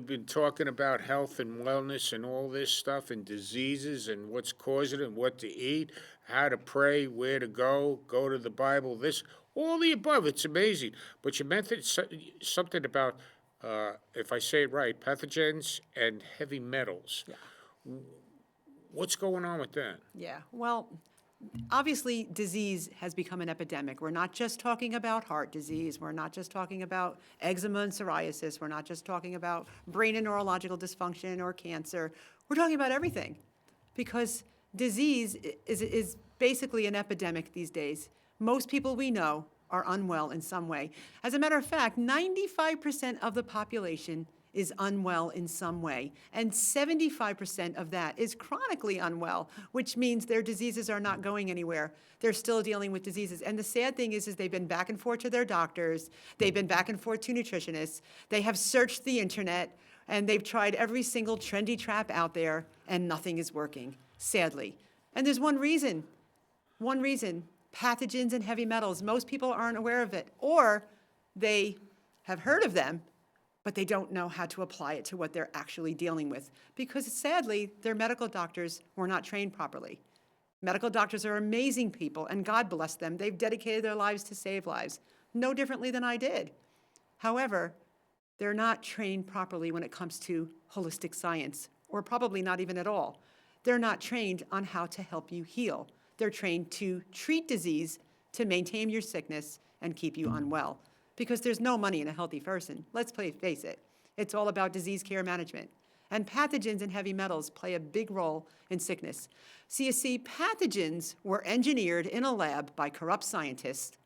been talking about health and wellness and all this stuff and diseases and what's causing it and what to eat, how to pray, where to go to the Bible, this, all the above. It's amazing. But you mentioned something about, if I say it right, pathogens and heavy metals. Yeah. What's going on with that? Yeah. Well, obviously, disease has become an epidemic. We're not just talking about heart disease. We're not just talking about eczema and psoriasis. We're not just talking about brain and neurological dysfunction or cancer. We're talking about everything because disease is basically an epidemic these days. Most people we know are unwell in some way. As a matter of fact, 95% of the population is unwell in some way, and 75% of that is chronically unwell, which means their diseases are not going anywhere. They're still dealing with diseases. And the sad thing is they've been back and forth to their doctors, they've been back and forth to nutritionists, they have searched the internet, and they've tried every single trendy trap out there, and nothing is working, sadly. And there's one reason, pathogens and heavy metals. Most people aren't aware of it, or they have heard of them, but they don't know how to apply it to what they're actually dealing with because sadly, their medical doctors were not trained properly. Medical doctors are amazing people, and God bless them. They've dedicated their lives to save lives, no differently than I did. However, they're not trained properly when it comes to holistic science, or probably not even at all. They're not trained on how to help you heal. They're trained to treat disease, to maintain your sickness, and keep you unwell. Because there's no money in a healthy person. Let's face it. It's all about disease care management. And pathogens and heavy metals play a big role in sickness. So you see, pathogens were engineered in a lab by corrupt scientists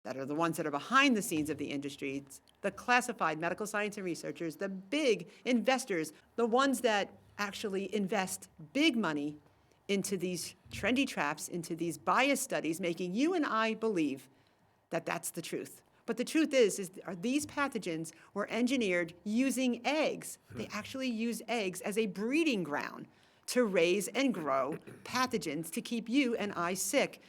that are the ones that are behind the scenes of the industries, the classified medical science and researchers, the big investors, the ones that actually invest big money into these trendy traps, into these bias studies, making you and I believe that that's the truth. But the truth is these pathogens were engineered using eggs. They actually use eggs as a breeding ground to raise and grow pathogens to keep you and I sick,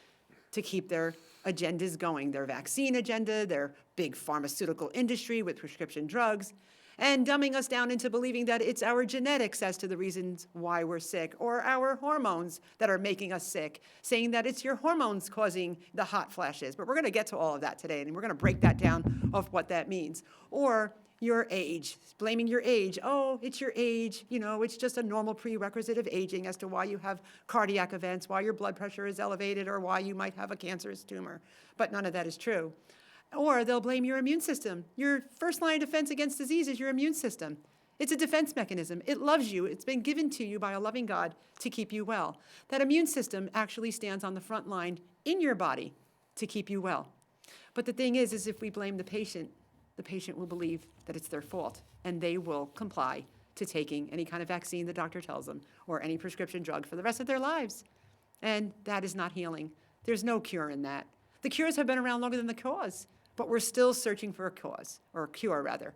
to keep their agendas going, their vaccine agenda, their big pharmaceutical industry with prescription drugs, and dumbing us down into believing that it's our genetics as to the reasons why we're sick, or our hormones that are making us sick, saying that it's your hormones causing the hot flashes. But we're going to get to all of that today, and we're going to break that down of what that means. Or your age, blaming your age. Oh, it's your age. You know, it's just a normal prerequisite of aging as to why you have cardiac events, why your blood pressure is elevated, or why you might have a cancerous tumor. But none of that is true. Or they'll blame your immune system. Your first line of defense against disease is your immune system. It's a defense mechanism. It loves you. It's been given to you by a loving God to keep you well. That immune system actually stands on the front line in your body to keep you well. But the thing is if we blame the patient will believe that it's their fault, and they will comply to taking any kind of vaccine the doctor tells them, or any prescription drug for the rest of their lives. And that is not healing. There's no cure in that. The cures have been around longer than the cause, but we're still searching for a cause, or a cure rather.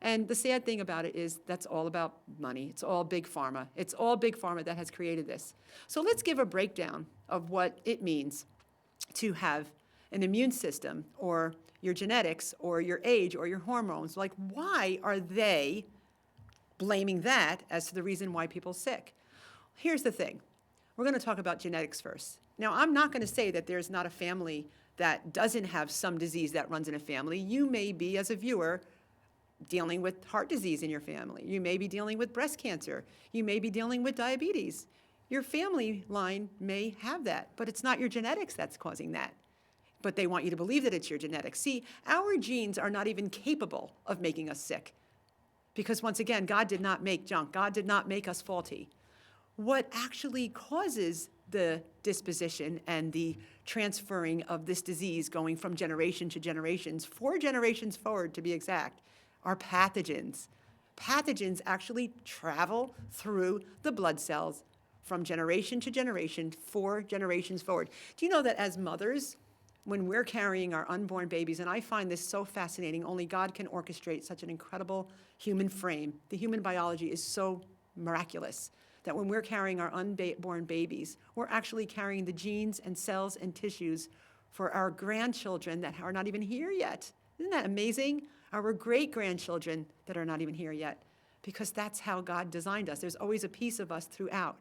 And the sad thing about it is that's all about money. It's all big pharma. It's all big pharma that has created this. So let's give a breakdown of what it means to have an immune system, or your genetics, or your age, or your hormones. Like, why are they blaming that as to the reason why people are sick? Here's the thing. We're going to talk about genetics first. Now, I'm not going to say that there's not a family that doesn't have some disease that runs in a family. You may be, as a viewer, dealing with heart disease in your family. You may be dealing with breast cancer. You may be dealing with diabetes. Your family line may have that, but it's not your genetics that's causing that. But they want you to believe that it's your genetics. See, our genes are not even capable of making us sick. Because once again, God did not make junk. God did not make us faulty. What actually causes the disposition and the transferring of this disease going from generation to generations, 4 generations forward to be exact, are pathogens. Pathogens actually travel through the blood cells from generation to generation, 4 generations forward. Do you know that as mothers, when we're carrying our unborn babies, and I find this so fascinating, only God can orchestrate such an incredible human frame. The human biology is so miraculous that when we're carrying our unborn babies, we're actually carrying the genes and cells and tissues for our grandchildren that are not even here yet. Isn't that amazing? Our great-grandchildren that are not even here yet. because that's how God designed us. There's always a piece of us throughout.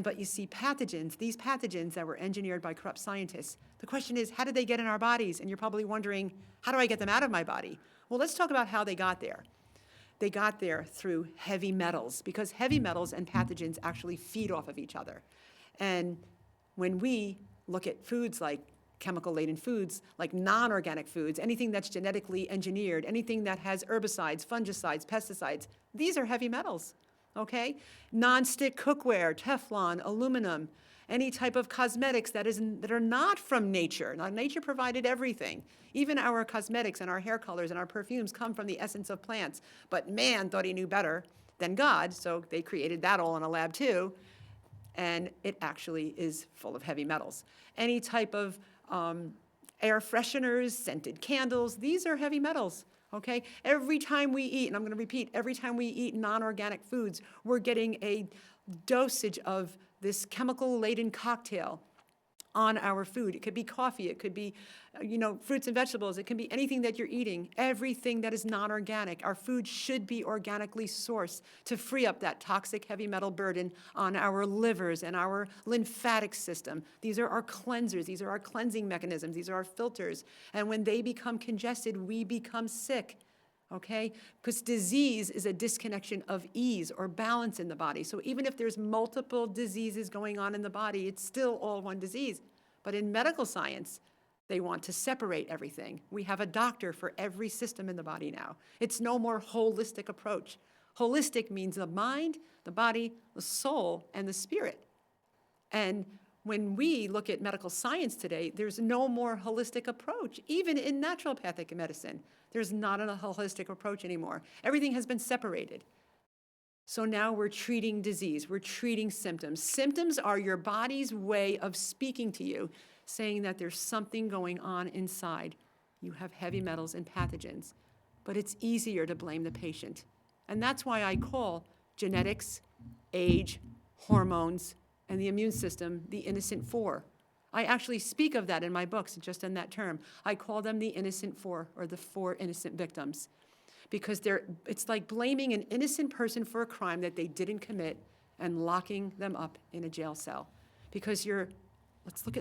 But you see pathogens, these pathogens that were engineered by corrupt scientists, the question is, how did they get in our bodies? And you're probably wondering, how do I get them out of my body? Well, let's talk about how they got there. They got there through heavy metals, because heavy metals and pathogens actually feed off of each other. And when we look at foods like chemical-laden foods, like non-organic foods, anything that's genetically engineered, anything that has herbicides, fungicides, pesticides, these are heavy metals, okay? Non-stick cookware, Teflon, aluminum, any type of cosmetics that are not from nature. Now, nature provided everything. Even our cosmetics and our hair colors and our perfumes come from the essence of plants. But man thought he knew better than God, so they created that all in a lab too. And it actually is full of heavy metals. Any type of air fresheners, scented candles, these are heavy metals, okay? Every time we eat, and I'm gonna repeat, every time we eat non-organic foods, we're getting a dosage of this chemical-laden cocktail on our food. It could be coffee, it could be, fruits and vegetables, it can be anything that you're eating, everything that is non-organic. Our food should be organically sourced to free up that toxic heavy metal burden on our livers and our lymphatic system. These are our cleansers, these are our cleansing mechanisms, these are our filters. And when they become congested, we become sick. Okay? Because disease is a disconnection of ease or balance in the body. So even if there's multiple diseases going on in the body, it's still all one disease. But in medical science, they want to separate everything. We have a doctor for every system in the body now. It's no more holistic approach. Holistic means the mind, the body, the soul, and the spirit. And when we look at medical science today, there's no more holistic approach. Even in naturopathic medicine, there's not a holistic approach anymore. Everything has been separated. So now we're treating disease, we're treating symptoms. Symptoms are your body's way of speaking to you, saying that there's something going on inside. You have heavy metals and pathogens, but it's easier to blame the patient. And that's why I call genetics, age, hormones, and the immune system the innocent four. I actually speak of that in my books, just in that term. I call them the innocent four, or the four innocent victims, because it's like blaming an innocent person for a crime that they didn't commit and locking them up in a jail cell. Because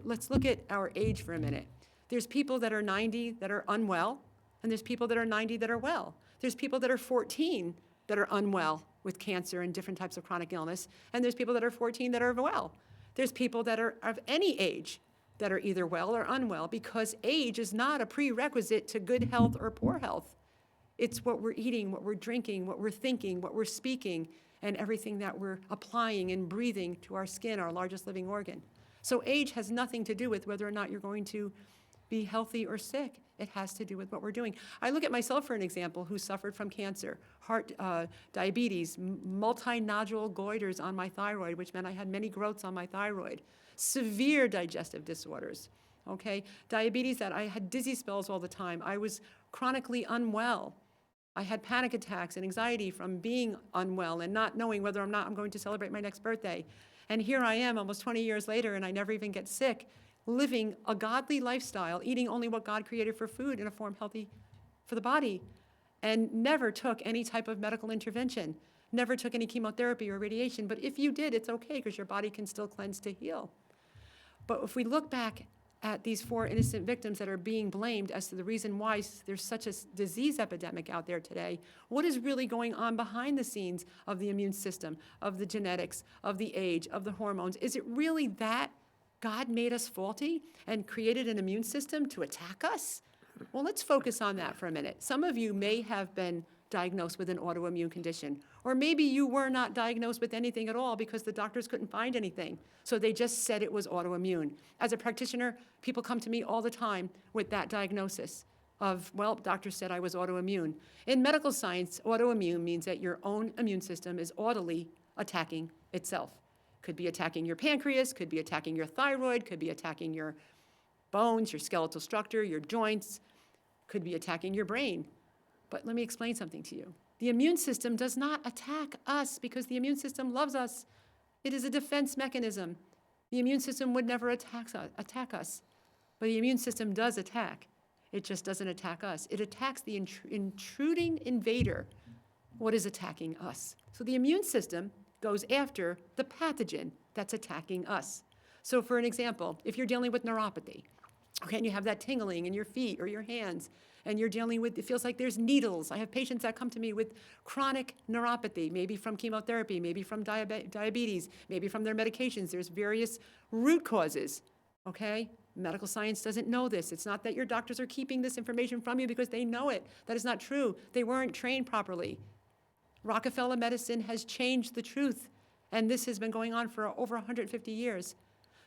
let's look at our age for a minute. There's people that are 90 that are unwell, and there's people that are 90 that are well. There's people that are 14 that are unwell with cancer and different types of chronic illness, and there's people that are 14 that are well. There's people that are of any age that are either well or unwell, because age is not a prerequisite to good health or poor health. It's what we're eating, what we're drinking, what we're thinking, what we're speaking, and everything that we're applying and breathing to our skin, our largest living organ. So age has nothing to do with whether or not you're going to be healthy or sick. It has to do with what we're doing. I look at myself, for an example, who suffered from cancer, heart, diabetes, multinodule goiters on my thyroid, which meant I had many growths on my thyroid, severe digestive disorders, okay? Diabetes, that I had dizzy spells all the time. I was chronically unwell. I had panic attacks and anxiety from being unwell and not knowing whether or not I'm going to celebrate my next birthday. And here I am almost 20 years later, and I never even get sick, living a godly lifestyle, eating only what God created for food in a form healthy for the body, and never took any type of medical intervention, never took any chemotherapy or radiation. But if you did, it's okay, because your body can still cleanse to heal. But if we look back at these four innocent victims that are being blamed as to the reason why there's such a disease epidemic out there today, what is really going on behind the scenes of the immune system, of the genetics, of the age, of the hormones? Is it really that God made us faulty and created an immune system to attack us? Well, let's focus on that for a minute. Some of you may have been diagnosed with an autoimmune condition, or maybe you were not diagnosed with anything at all because the doctors couldn't find anything, so they just said it was autoimmune. As a practitioner, people come to me all the time with that diagnosis of, well, doctor said I was autoimmune. In medical science, autoimmune means that your own immune system is audibly attacking itself. Could be attacking your pancreas, could be attacking your thyroid, could be attacking your bones, your skeletal structure, your joints, could be attacking your brain. But let me explain something to you. The immune system does not attack us because the immune system loves us. It is a defense mechanism. The immune system would never attack us, but the immune system does attack. It just doesn't attack us. It attacks the intruding invader what is attacking us. So the immune system goes after the pathogen that's attacking us. So for an example, if you're dealing with neuropathy, okay, and you have that tingling in your feet or your hands, and you're dealing with, it feels like there's needles. I have patients that come to me with chronic neuropathy, maybe from chemotherapy, maybe from diabetes, maybe from their medications. There's various root causes, okay? Medical science doesn't know this. It's not that your doctors are keeping this information from you because they know it. That is not true. They weren't trained properly. Rockefeller medicine has changed the truth, and this has been going on for over 150 years.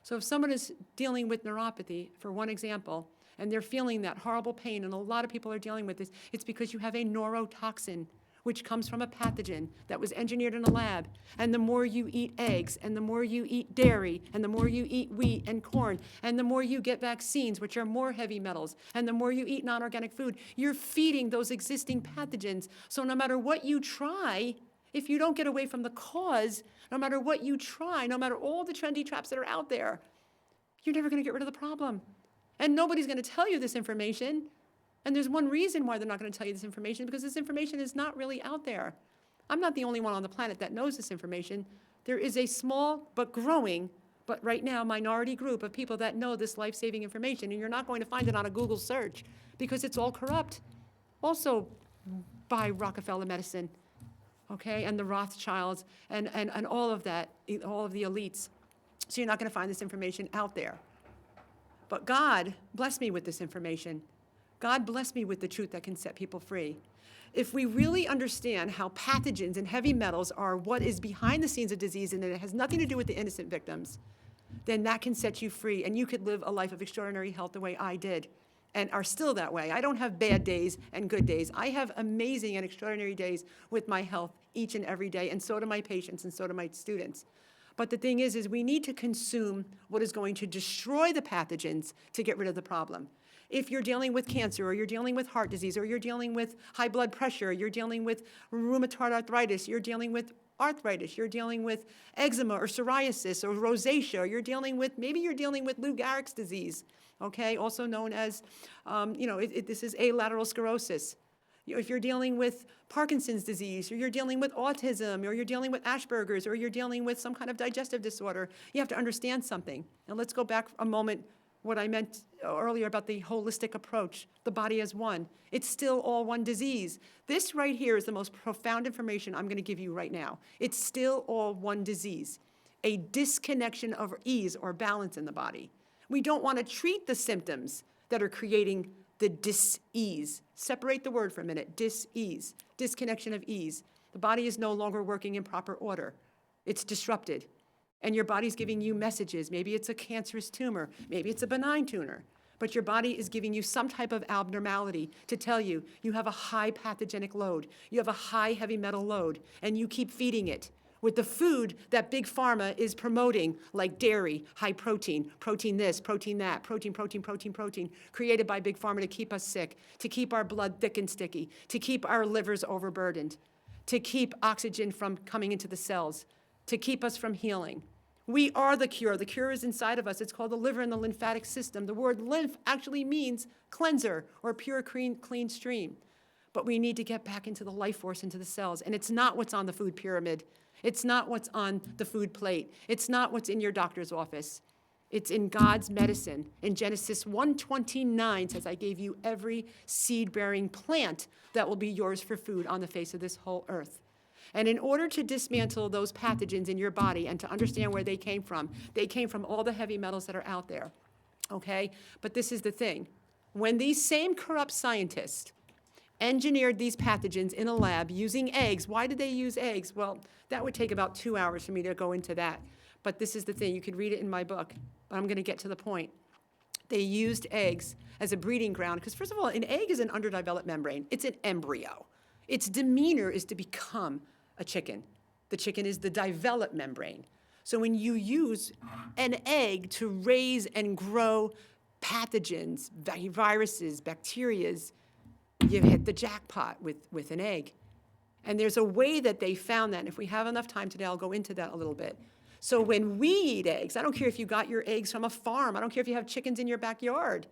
So if someone is dealing with neuropathy, for one example, and they're feeling that horrible pain, and a lot of people are dealing with this, it's because you have a neurotoxin, which comes from a pathogen that was engineered in a lab. And the more you eat eggs, and the more you eat dairy, and the more you eat wheat and corn, and the more you get vaccines, which are more heavy metals, and the more you eat non-organic food, you're feeding those existing pathogens. So no matter what you try, if you don't get away from the cause, no matter what you try, no matter all the trendy traps that are out there, you're never going to get rid of the problem. And nobody's going to tell you this information. And there's one reason why they're not going to tell you this information, because this information is not really out there. I'm not the only one on the planet that knows this information. There is a small but growing, but right now minority group of people that know this life-saving information, and you're not going to find it on a Google search because it's all corrupt. Also by Rockefeller medicine, okay, and the Rothschilds and all of that, all of the elites. So you're not going to find this information out there. But God blessed me with this information. God blessed me with the truth that can set people free. If we really understand how pathogens and heavy metals are what is behind the scenes of disease, and it has nothing to do with the innocent victims, then that can set you free, and you could live a life of extraordinary health the way I did, and are still that way. I don't have bad days and good days. I have amazing and extraordinary days with my health each and every day, and so do my patients, and so do my students. But the thing is we need to consume what is going to destroy the pathogens to get rid of the problem. If you're dealing with cancer, or you're dealing with heart disease, or you're dealing with high blood pressure, you're dealing with rheumatoid arthritis, you're dealing with arthritis, you're dealing with eczema or psoriasis or rosacea, or maybe you're dealing with Lou Gehrig's disease, okay, also known as, this is lateral sclerosis. If you're dealing with Parkinson's disease, or you're dealing with autism, or you're dealing with Asperger's, or you're dealing with some kind of digestive disorder, you have to understand something. And let's go back a moment, what I meant earlier about the holistic approach, the body as one. It's still all one disease. This right here is the most profound information I'm going to give you right now. It's still all one disease, a disconnection of ease or balance in the body. We don't want to treat the symptoms that are creating the dis-ease. Separate the word for a minute, dis-ease, disconnection of ease. The body is no longer working in proper order. It's disrupted. And your body's giving you messages. Maybe it's a cancerous tumor, maybe it's a benign tumor, but your body is giving you some type of abnormality to tell you you have a high pathogenic load, you have a high heavy metal load, and you keep feeding it with the food that Big Pharma is promoting, like dairy, high protein, protein this, protein that, protein, created by Big Pharma to keep us sick, to keep our blood thick and sticky, to keep our livers overburdened, to keep oxygen from coming into the cells, to keep us from healing. We are the cure. The cure is inside of us. It's called the liver and the lymphatic system. The word lymph actually means cleanser or pure, clean stream. But we need to get back into the life force, into the cells. And it's not what's on the food pyramid. It's not what's on the food plate. It's not what's in your doctor's office. It's in God's medicine. In Genesis 1:29 says, I gave you every seed-bearing plant that will be yours for food on the face of this whole earth. And in order to dismantle those pathogens in your body and to understand where they came from all the heavy metals that are out there, okay? But this is the thing. When these same corrupt scientists engineered these pathogens in a lab using eggs, why did they use eggs? Well, that would take about 2 hours for me to go into that. But this is the thing. You could read it in my book, but I'm going to get to the point. They used eggs as a breeding ground because, first of all, an egg is an underdeveloped membrane. It's an embryo. Its demeanor is to become a chicken. The chicken is the developed membrane. So when you use an egg to raise and grow pathogens, viruses, bacterias, you hit the jackpot with an egg. And there's a way that they found that. And if we have enough time today, I'll go into that a little bit. So when we eat eggs, I don't care if you got your eggs from a farm. I don't care if you have chickens in your backyard.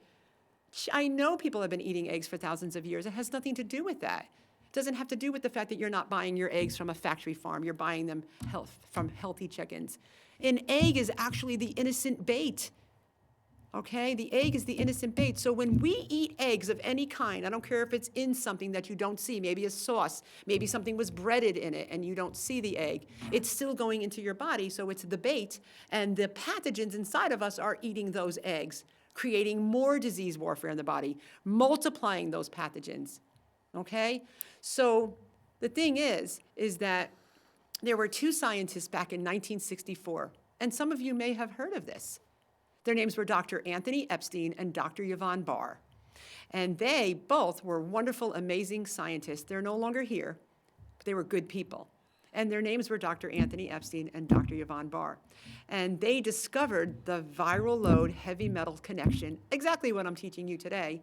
I know people have been eating eggs for thousands of years. It has nothing to do with that. It doesn't have to do with the fact that you're not buying your eggs from a factory farm. You're buying them from healthy chickens. An egg is actually the innocent bait. Okay, the egg is the innocent bait. So when we eat eggs of any kind, I don't care if it's in something that you don't see, maybe a sauce, maybe something was breaded in it and you don't see the egg, it's still going into your body, so it's the bait, and the pathogens inside of us are eating those eggs, creating more disease warfare in the body, multiplying those pathogens. Okay? So the thing is that there were two scientists back in 1964, and some of you may have heard of this. Their names were Dr. Anthony Epstein and Dr. Yvonne Barr. And they both were wonderful, amazing scientists. They're no longer here, but they were good people. And their names were Dr. Anthony Epstein and Dr. Yvonne Barr. And they discovered the viral load heavy metal connection, exactly what I'm teaching you today,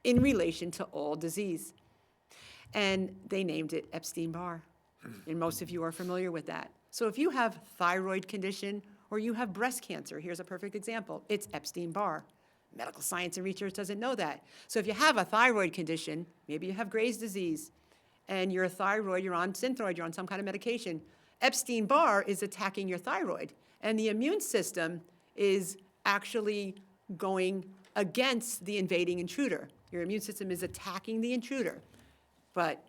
in relation to all disease. And they named it Epstein-Barr. And most of you are familiar with that. So if you have thyroid condition or you have breast cancer, here's a perfect example. It's Epstein-Barr. Medical science and research doesn't know that. So if you have a thyroid condition, maybe you have Graves' disease, and your thyroid, you're on Synthroid, you're on some kind of medication, Epstein-Barr is attacking your thyroid. And the immune system is actually going against the invading intruder. Your immune system is attacking the intruder. But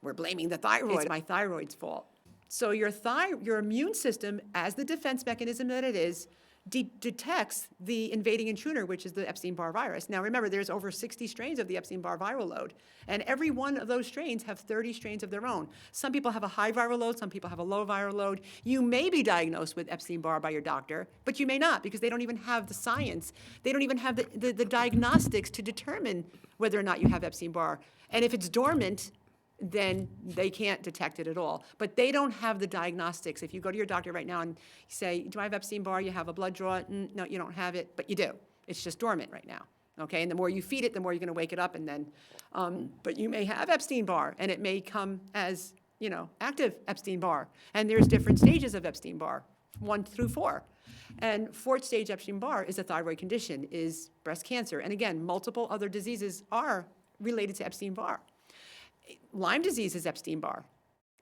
we're blaming the thyroid. It's my thyroid's fault. So your immune system, as the defense mechanism that it is, detects the invading intruder, which is the Epstein-Barr virus. Now remember, there's over 60 strains of the Epstein-Barr viral load, and every one of those strains have 30 strains of their own. Some people have a high viral load, some people have a low viral load. You may be diagnosed with Epstein-Barr by your doctor, but you may not, because they don't even have the science. They don't even have the diagnostics to determine whether or not you have Epstein-Barr. And if it's dormant, then they can't detect it at all. But they don't have the diagnostics. If you go to your doctor right now and say, do I have Epstein-Barr? You have a blood draw? No, you don't have it, but you do. It's just dormant right now, okay? And the more you feed it, the more you're gonna wake it up, and then, but you may have Epstein-Barr, and it may come as, active Epstein-Barr. And there's different stages of Epstein-Barr, 1 through 4. And 4th stage Epstein-Barr is a thyroid condition, is breast cancer. And again, multiple other diseases are related to Epstein-Barr. Lyme disease is Epstein-Barr,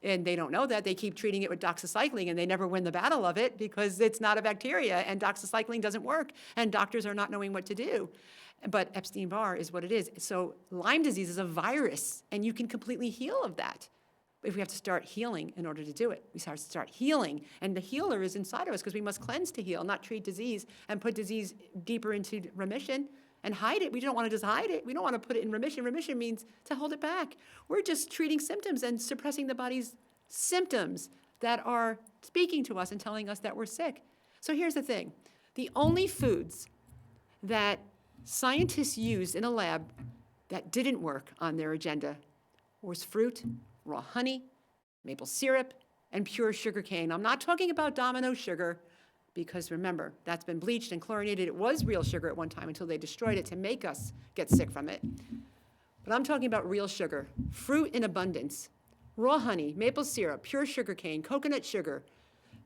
and they don't know that. They keep treating it with doxycycline, and they never win the battle of it because it's not a bacteria, and doxycycline doesn't work, and doctors are not knowing what to do. But Epstein-Barr is what it is. So Lyme disease is a virus, and you can completely heal of that. But we have to start healing in order to do it. We have to start healing, and the healer is inside of us because we must cleanse to heal, not treat disease and put disease deeper into remission and hide it. We don't want to just hide it. We don't want to put it in remission. Remission means to hold it back. We're just treating symptoms and suppressing the body's symptoms that are speaking to us and telling us that we're sick. So here's the thing. The only foods that scientists used in a lab that didn't work on their agenda was fruit, raw honey, maple syrup, and pure sugar cane. I'm not talking about Domino sugar, because remember, that's been bleached and chlorinated. It was real sugar at one time until they destroyed it to make us get sick from it. But I'm talking about real sugar, fruit in abundance, raw honey, maple syrup, pure sugar cane, coconut sugar.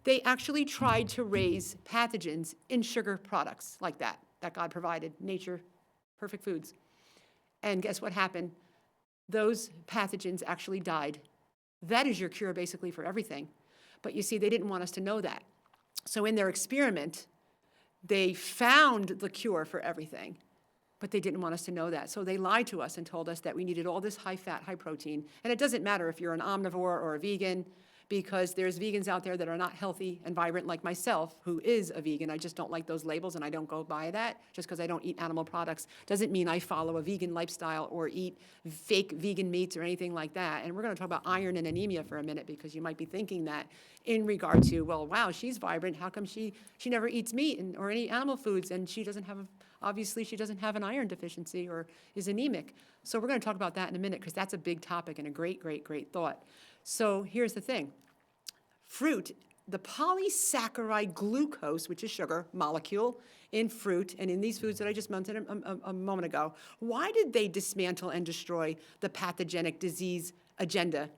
They actually tried to raise pathogens in sugar products like that God provided, nature, perfect foods. And guess what happened? Those pathogens actually died. That is your cure basically for everything. But you see, they didn't want us to know that. So in their experiment, they found the cure for everything, but they didn't want us to know that. So they lied to us and told us that we needed all this high fat, high protein. And it doesn't matter if you're an omnivore or a vegan, because there's vegans out there that are not healthy and vibrant like myself, who is a vegan. I just don't like those labels, and I don't go by that. Just because I don't eat animal products doesn't mean I follow a vegan lifestyle or eat fake vegan meats or anything like that. And we're going to talk about iron and anemia for a minute, because you might be thinking that in regard to, well, wow, she's vibrant. How come she never eats meat or any animal foods, and she doesn't have, obviously she doesn't have an iron deficiency or is anemic. So we're going to talk about that in a minute, because that's a big topic and a great, great, great thought. So here's the thing. Fruit, the polysaccharide glucose, which is sugar, molecule in fruit and in these foods that I just mentioned a moment ago, why did they dismantle and destroy the pathogenic disease agenda?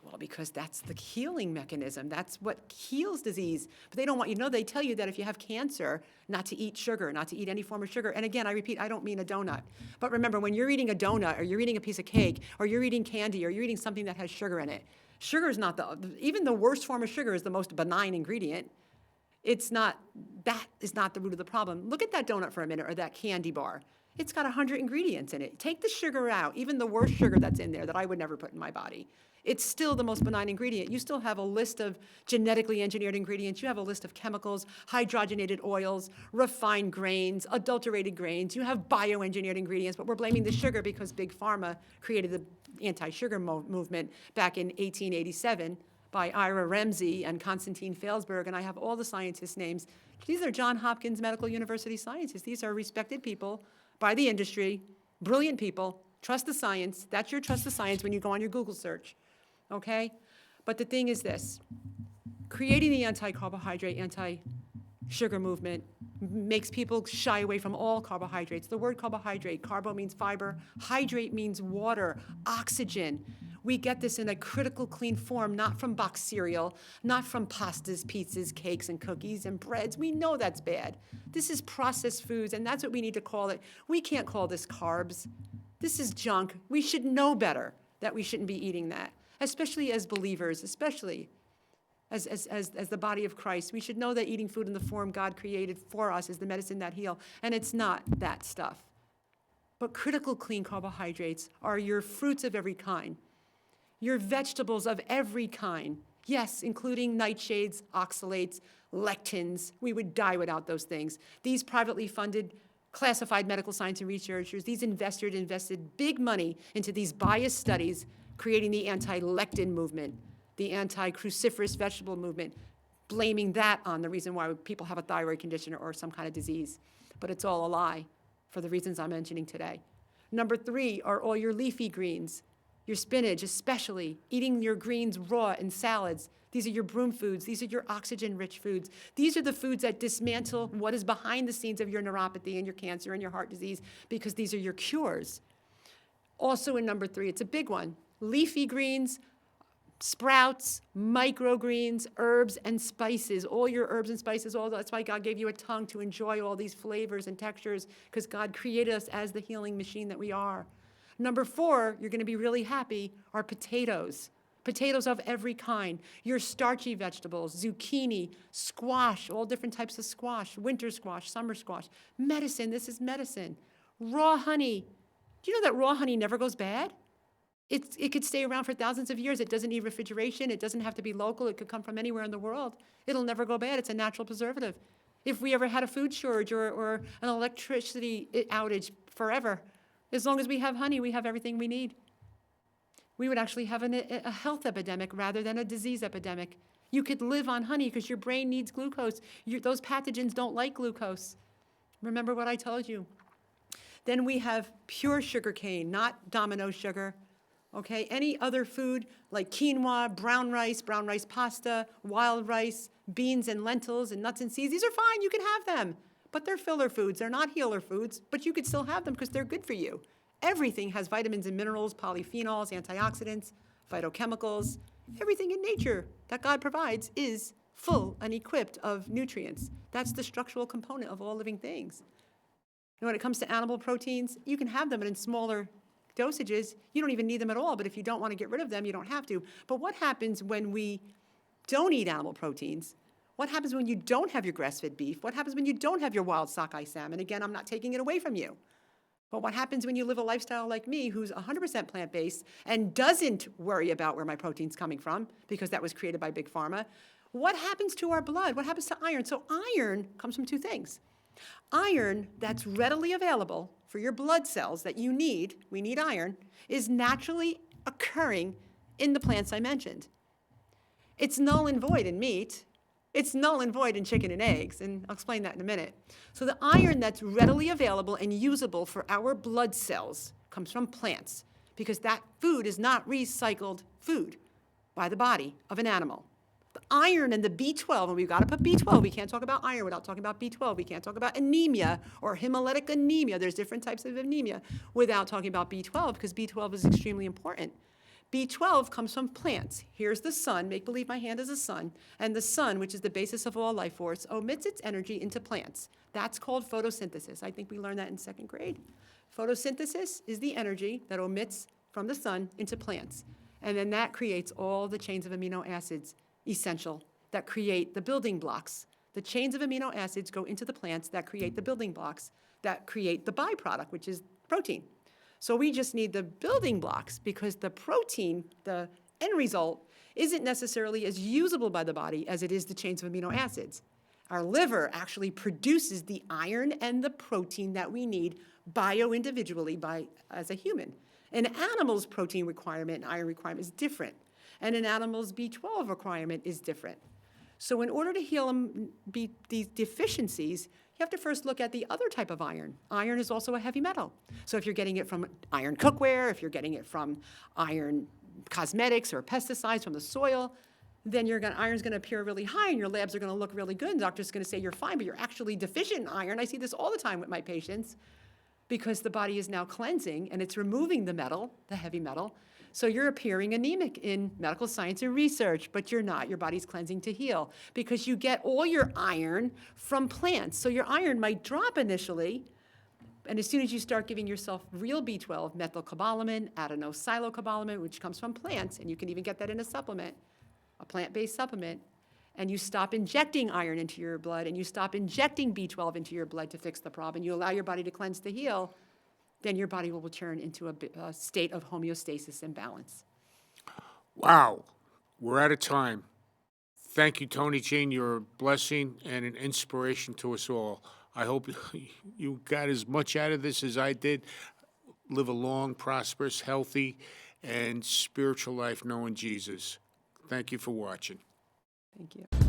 Well, because that's the healing mechanism. That's what heals disease. But they don't want you to know. They tell you that if you have cancer, not to eat sugar, not to eat any form of sugar. And again, I repeat, I don't mean a donut. But remember, when you're eating a donut, or you're eating a piece of cake, or you're eating candy, or you're eating something that has sugar in it, sugar is not even the worst form of sugar is the most benign ingredient. That is not the root of the problem. Look at that donut for a minute, or that candy bar. It's got 100 ingredients in it. Take the sugar out, even the worst sugar that's in there that I would never put in my body. It's still the most benign ingredient. You still have a list of genetically engineered ingredients. You have a list of chemicals, hydrogenated oils, refined grains, adulterated grains. You have bioengineered ingredients, but we're blaming the sugar because Big Pharma created the anti-sugar movement back in 1887 by Ira Ramsey and Konstantin Failsberg, and I have all the scientists' names. These are Johns Hopkins Medical University scientists. These are respected people by the industry, brilliant people. Trust the science. That's your trust the science when you go on your Google search. Okay? But the thing is this, creating the anti-carbohydrate, anti-sugar movement makes people shy away from all carbohydrates. The word carbohydrate, carbo means fiber, hydrate means water, oxygen. We get this in a critical clean form, not from boxed cereal, not from pastas, pizzas, cakes, and cookies, and breads. We know that's bad. This is processed foods, and that's what we need to call it. We can't call this carbs. This is junk. We should know better that we shouldn't be eating that. Especially as believers, especially as the body of Christ. We should know that eating food in the form God created for us is the medicine that heals, and it's not that stuff. But critical clean carbohydrates are your fruits of every kind, your vegetables of every kind, yes, including nightshades, oxalates, lectins. We would die without those things. These privately funded classified medical science and researchers, these investors invested big money into these biased studies, creating the anti-lectin movement, the anti-cruciferous vegetable movement, blaming that on the reason why people have a thyroid condition or some kind of disease. But it's all a lie for the reasons I'm mentioning today. Number 3 are all your leafy greens, your spinach especially, eating your greens raw in salads. These are your broom foods. These are your oxygen-rich foods. These are the foods that dismantle what is behind the scenes of your neuropathy and your cancer and your heart disease, because these are your cures. Also in number 3, it's a big one. Leafy greens, sprouts, microgreens, herbs, and spices. All your herbs and spices, that's why God gave you a tongue to enjoy all these flavors and textures, because God created us as the healing machine that we are. Number 4, you're going to be really happy, are potatoes. Potatoes of every kind. Your starchy vegetables, zucchini, squash, all different types of squash, winter squash, summer squash. Medicine, this is medicine. Raw honey. Do you know that raw honey never goes bad? It could stay around for thousands of years. It doesn't need refrigeration. It doesn't have to be local. It could come from anywhere in the world. It'll never go bad. It's a natural preservative. If we ever had a food shortage or an electricity outage forever, as long as we have honey, we have everything we need. We would actually have a health epidemic rather than a disease epidemic. You could live on honey because your brain needs glucose. Those pathogens don't like glucose. Remember what I told you. Then we have pure sugar cane, not domino sugar. Okay, any other food like quinoa, brown rice pasta, wild rice, beans and lentils and nuts and seeds, these are fine, you can have them. But they're filler foods, they're not healer foods, but you could still have them because they're good for you. Everything has vitamins and minerals, polyphenols, antioxidants, phytochemicals. Everything in nature that God provides is full and equipped of nutrients. That's the structural component of all living things. And when it comes to animal proteins, you can have them in smaller dosages. You don't even need them at all, but if you don't want to get rid of them, you don't have to. But what happens when we don't eat animal proteins? What happens when you don't have your grass-fed beef? What happens when you don't have your wild sockeye salmon? Again, I'm not taking it away from you. But what happens when you live a lifestyle like me, who's 100% plant-based and doesn't worry about where my protein's coming from, because that was created by Big Pharma? What happens to our blood? What happens to iron? So iron comes from 2 things. Iron that's readily available for your blood cells that you need, we need iron, is naturally occurring in the plants I mentioned. It's null and void in meat. It's null and void in chicken and eggs, and I'll explain that in a minute. So the iron that's readily available and usable for our blood cells comes from plants, because that food is not recycled food by the body of an animal. The iron and the B12, and we've got to put B12. We can't talk about iron without talking about B12. We can't talk about anemia or hemolytic anemia. There's different types of anemia without talking about B12, because B12 is extremely important. B12 comes from plants. Here's the sun. Make believe my hand is a sun. And the sun, which is the basis of all life force, omits its energy into plants. That's called photosynthesis. I think we learned that in second grade. Photosynthesis is the energy that omits from the sun into plants. And then that creates all the chains of amino acids essential that create the building blocks. The chains of amino acids go into the plants that create the building blocks that create the byproduct, which is protein. So we just need the building blocks because the protein, the end result, isn't necessarily as usable by the body as it is the chains of amino acids. Our liver actually produces the iron and the protein that we need bio-individually as a human. An animal's protein requirement and iron requirement is different, and an animal's B12 requirement is different. So in order to heal these deficiencies, you have to first look at the other type of iron. Iron is also a heavy metal. So if you're getting it from iron cookware, if you're getting it from iron cosmetics or pesticides from the soil, then iron's going to appear really high and your labs are going to look really good. And the doctor's going to say you're fine, but you're actually deficient in iron. I see this all the time with my patients because the body is now cleansing and it's removing the metal, the heavy metal. So you're appearing anemic in medical science and research, but you're not. Your body's cleansing to heal because you get all your iron from plants. So your iron might drop initially, and as soon as you start giving yourself real B12, methylcobalamin, adenosylocobalamin, which comes from plants, and you can even get that in a supplement, a plant-based supplement, and you stop injecting iron into your blood, and you stop injecting B12 into your blood to fix the problem, you allow your body to cleanse to heal, then your body will return into a state of homeostasis and balance. Wow, we're out of time. Thank you, Tonijean. You're a blessing and an inspiration to us all. I hope you got as much out of this as I did. Live a long, prosperous, healthy, and spiritual life knowing Jesus. Thank you for watching. Thank you.